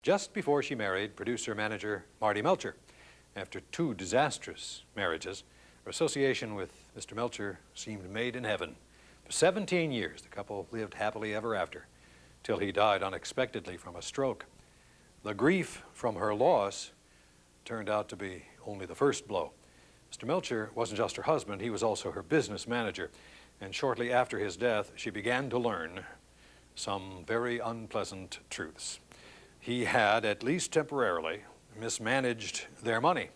just before she married producer-manager Marty Melcher. After 2 disastrous marriages, her association with Mr. Melcher seemed made in heaven. For 17 years, the couple lived happily ever after, till he died unexpectedly from a stroke. The grief from her loss turned out to be only the first blow. Mr. Melcher wasn't just her husband, he was also her business manager. And shortly after his death, she began to learn some very unpleasant truths. He had, at least temporarily, mismanaged their money.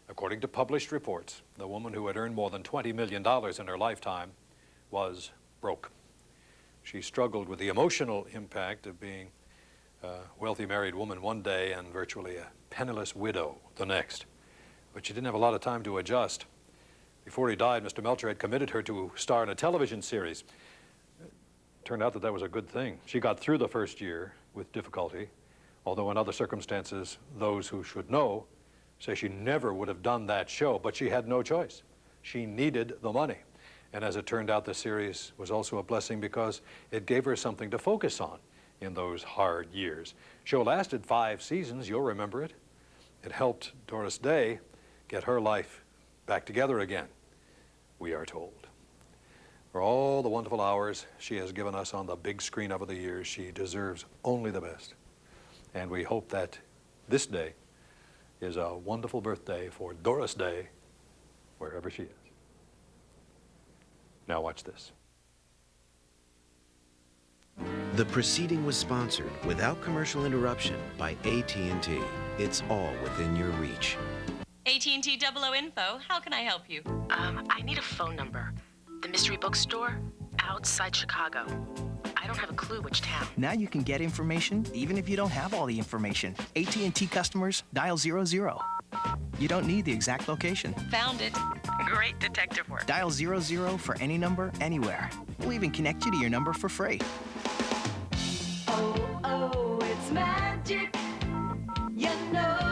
According to published reports, the woman who had earned more than $20 million in her lifetime was broke. She struggled with the emotional impact of being a wealthy married woman one day and virtually a penniless widow the next. But she didn't have a lot of time to adjust. Before he died, Mr. Melcher had committed her to star in a television series. It turned out that that was a good thing. She got through the first year with difficulty, although in other circumstances, those who should know say she never would have done that show, but she had no choice. She needed the money. And as it turned out, the series was also a blessing because it gave her something to focus on in those hard years. Show lasted 5 seasons, you'll remember it. It helped Doris Day get her life back together again, we are told. For all the wonderful hours she has given us on the big screen over the years, she deserves only the best. And we hope that this day is a wonderful birthday for Doris Day, wherever she is. Now watch this. The proceeding was sponsored without commercial interruption by AT&T. It's all within your reach. AT&T 00 Info, how can I help you? I need a phone number. The mystery bookstore outside Chicago. I don't have a clue which town. Now you can get information even if you don't have all the information. AT&T customers, dial 00. You don't need the exact location. Found it. Great detective work. Dial 00 for any number, anywhere. We'll even connect you to your number for free. Oh, oh, it's magic, you know.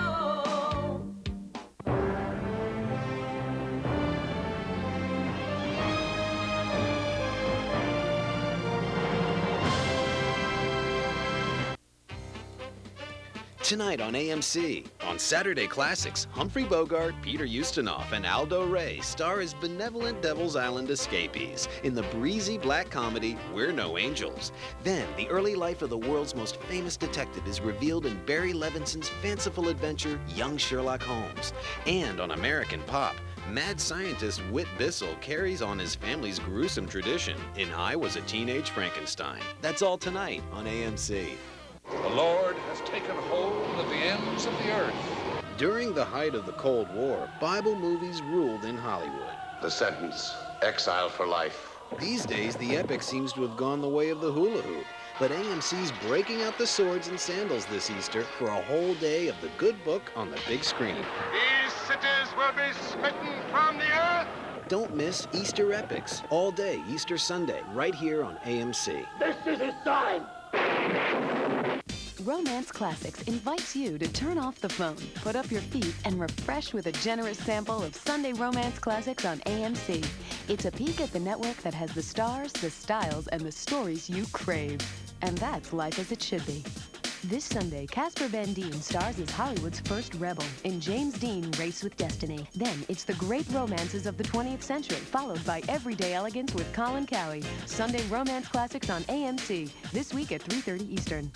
Tonight on AMC, on Saturday Classics, Humphrey Bogart, Peter Ustinov, and Aldo Ray star as benevolent Devil's Island escapees in the breezy black comedy We're No Angels. Then, the early life of the world's most famous detective is revealed in Barry Levinson's fanciful adventure, Young Sherlock Holmes. And on American Pop, mad scientist Whit Bissell carries on his family's gruesome tradition in I Was a Teenage Frankenstein. That's all tonight on AMC. The Lord has taken hold of the ends of the earth. During the height of the Cold War, Bible movies ruled in Hollywood. The sentence, exile for life. These days, the epic seems to have gone the way of the hula hoop. But AMC's breaking out the swords and sandals this Easter for a whole day of the good book on the big screen. These cities will be smitten from the earth. Don't miss Easter Epics, all day Easter Sunday, right here on AMC. This is his time. Romance Classics invites you to turn off the phone, put up your feet, and refresh with a generous sample of Sunday Romance Classics on AMC. It's a peek at the network that has the stars, the styles, and the stories you crave. And that's life as it should be. This Sunday, Casper Van Dien stars as Hollywood's first rebel in James Dean Race with Destiny. Then, it's the great romances of the 20th century, followed by Everyday Elegance with Colin Cowie. Sunday Romance Classics on AMC, this week at 3:30 Eastern.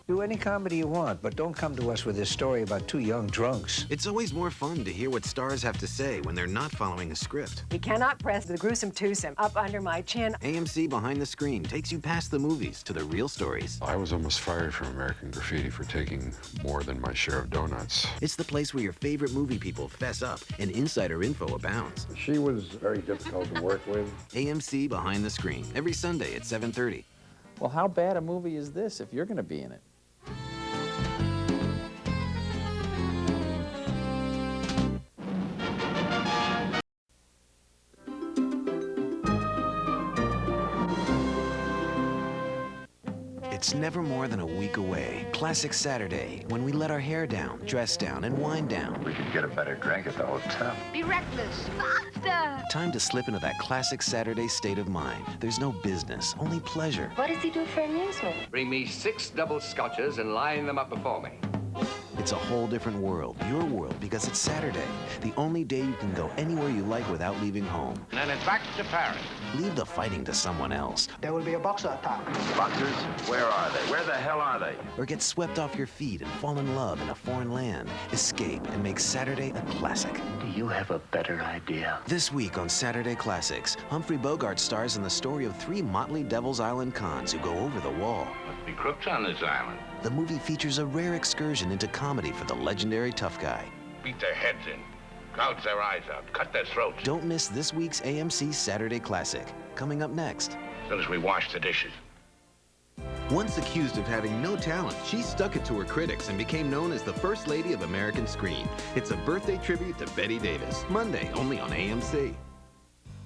Do any comedy you want, but don't come to us with this story about 2 young drunks. It's always more fun to hear what stars have to say when they're not following a script. You cannot press the gruesome twosome up under my chin. AMC Behind the Screen takes you past the movies to the real stories. I was almost fired from American Graffiti for taking more than my share of donuts. It's the place where your favorite movie people fess up and insider info abounds. She was very difficult to work with. AMC Behind the Screen, every Sunday at 7:30. Well, how bad a movie is this if you're going to be in it? It's never more than a week away. Classic Saturday, when we let our hair down, dress down, and wind down. We could get a better drink at the hotel. Be reckless. pasta! Time to slip into that classic Saturday state of mind. There's no business, only pleasure. What does he do for amusement? Bring me 6 double scotches and line them up before me. It's a whole different world, your world, because it's Saturday. The only day you can go anywhere you like without leaving home. And then it's back to Paris. Leave the fighting to someone else. There will be a boxer attack. Boxers, where are they? Where the hell are they? Or get swept off your feet and fall in love in a foreign land. Escape and make Saturday a classic. Do you have a better idea? This week on Saturday Classics, Humphrey Bogart stars in the story of 3 motley Devil's Island cons who go over the wall. Must be crooks on this island. The movie features a rare excursion into comedy for the legendary tough guy. Beat their heads in. Gouge their eyes out. Cut their throats. Don't miss this week's AMC Saturday Classic. Coming up next. As soon as we wash the dishes. Once accused of having no talent, she stuck it to her critics and became known as the First Lady of American Screen. It's a birthday tribute to Betty Davis. Monday, only on AMC.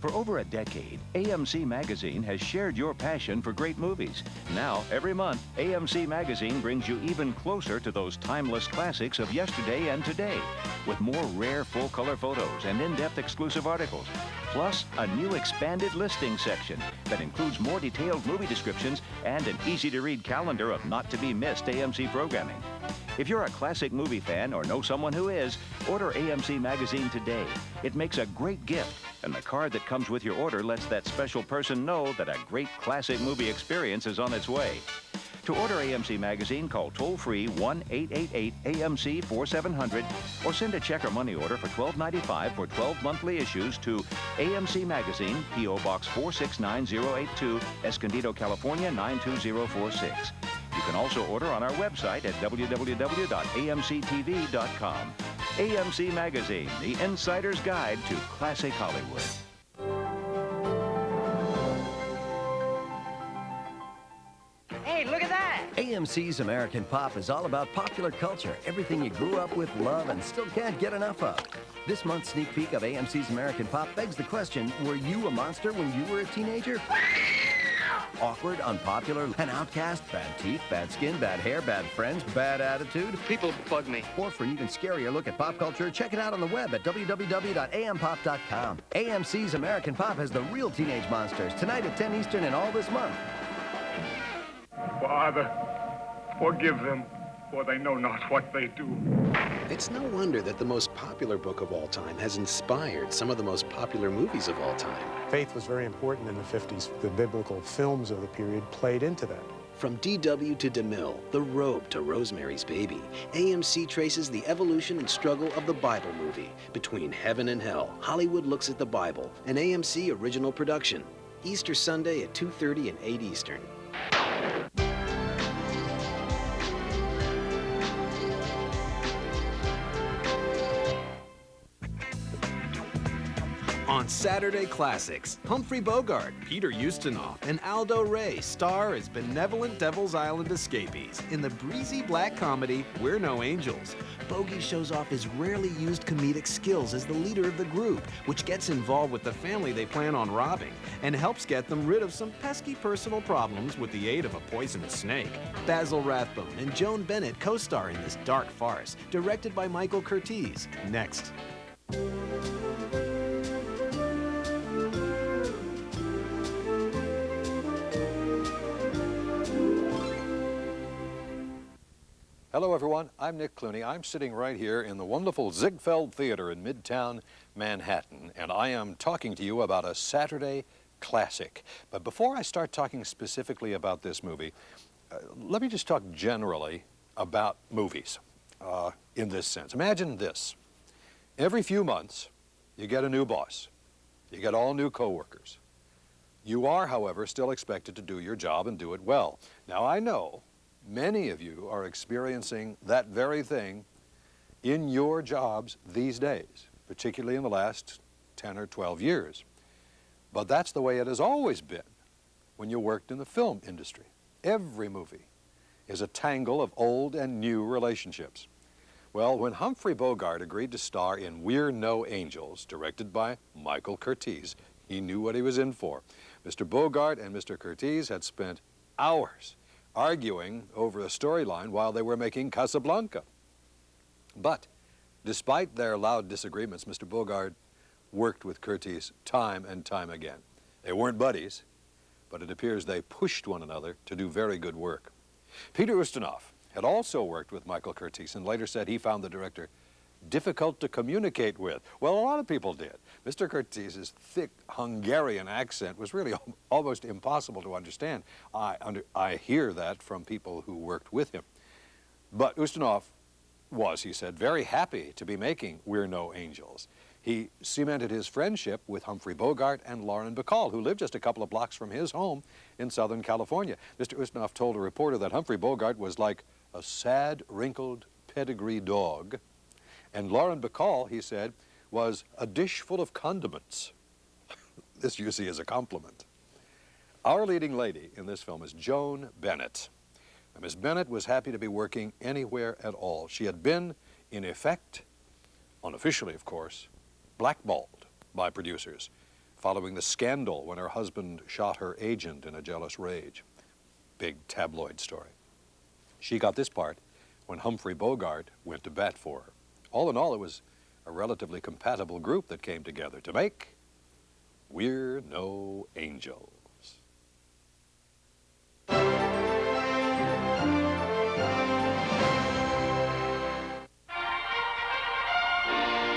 For over a decade, AMC Magazine has shared your passion for great movies. Now, every month, AMC Magazine brings you even closer to those timeless classics of yesterday and today, with more rare full-color photos and in-depth exclusive articles, plus a new expanded listing section that includes more detailed movie descriptions and an easy-to-read calendar of not-to-be-missed AMC programming. If you're a classic movie fan or know someone who is, order AMC Magazine today. It makes a great gift, and the card that comes with your order lets that special person know that a great classic movie experience is on its way. To order AMC Magazine, call toll-free 1-888-AMC-4700 or send a check or money order for $12.95 for 12 monthly issues to AMC Magazine, P.O. Box 469082, Escondido, California 92046. You can also order on our website at www.amctv.com. AMC Magazine, the insider's guide to classic Hollywood. Hey, look at that! AMC's American Pop is all about popular culture, everything you grew up with, love, and still can't get enough of. This month's sneak peek of AMC's American Pop begs the question, were you a monster when you were a teenager? Awkward, unpopular, an outcast, bad teeth, bad skin, bad hair, bad friends, bad attitude? People bug me. Or for an even scarier look at pop culture, check it out on the web at www.ampop.com. AMC's American Pop has the real teenage monsters, tonight at 10 Eastern and all this month. Father, forgive them, for they know not what they do. It's no wonder that the most popular book of all time has inspired some of the most popular movies of all time. Faith was very important in the 50s. The biblical films of the period played into that. From D.W. to DeMille, The Robe to Rosemary's Baby, AMC traces the evolution and struggle of the Bible movie. Between heaven and hell, Hollywood looks at the Bible, an AMC original production. Easter Sunday at 2:30 and 8 Eastern. On Saturday Classics, Humphrey Bogart, Peter Ustinov, and Aldo Ray star as benevolent Devil's Island escapees in the breezy black comedy We're No Angels. Bogey shows off his rarely used comedic skills as the leader of the group, which gets involved with the family they plan on robbing and helps get them rid of some pesky personal problems with the aid of a poisonous snake. Basil Rathbone and Joan Bennett co-star in this dark farce, directed by Michael Curtiz. Next. Hello, everyone. I'm Nick Clooney. I'm sitting right here in the wonderful Ziegfeld Theater in Midtown Manhattan, and I am talking to you about a Saturday classic. But before I start talking specifically about this movie, let me just talk generally about movies in this sense. Imagine this. Every few months, you get a new boss. You get all new coworkers. You are, however, still expected to do your job and do it well. Now, I know many of you are experiencing that very thing in your jobs these days, particularly in the last 10 or 12 years. But that's the way it has always been when you worked in the film industry. Every movie is a tangle of old and new relationships. Well, when Humphrey Bogart agreed to star in We're No Angels, directed by Michael Curtiz, he knew what he was in for. Mr. Bogart and Mr. Curtiz had spent hours arguing over a storyline while they were making Casablanca. But despite their loud disagreements, Mr. Bogart worked with Curtiz time and time again. They weren't buddies, but it appears they pushed one another to do very good work. Peter Ustinov had also worked with Michael Curtiz and later said he found the director difficult to communicate with. Well, a lot of people did. Mr. Curtiz's thick Hungarian accent was really almost impossible to understand. I hear that from people who worked with him. But Ustinov was, he said, very happy to be making We're No Angels. He cemented his friendship with Humphrey Bogart and Lauren Bacall, who lived just a couple of blocks from his home in Southern California. Mr. Ustinov told a reporter that Humphrey Bogart was like a sad, wrinkled pedigree dog, and Lauren Bacall, he said, was a dish full of condiments. This, you see, is a compliment. Our leading lady in this film is Joan Bennett. Now, Miss Bennett was happy to be working anywhere at all. She had been, in effect, unofficially of course, blackballed by producers following the scandal when her husband shot her agent in a jealous rage. Big tabloid story. She got this part when Humphrey Bogart went to bat for her. All in all, it was a relatively compatible group that came together to make We're No Angels.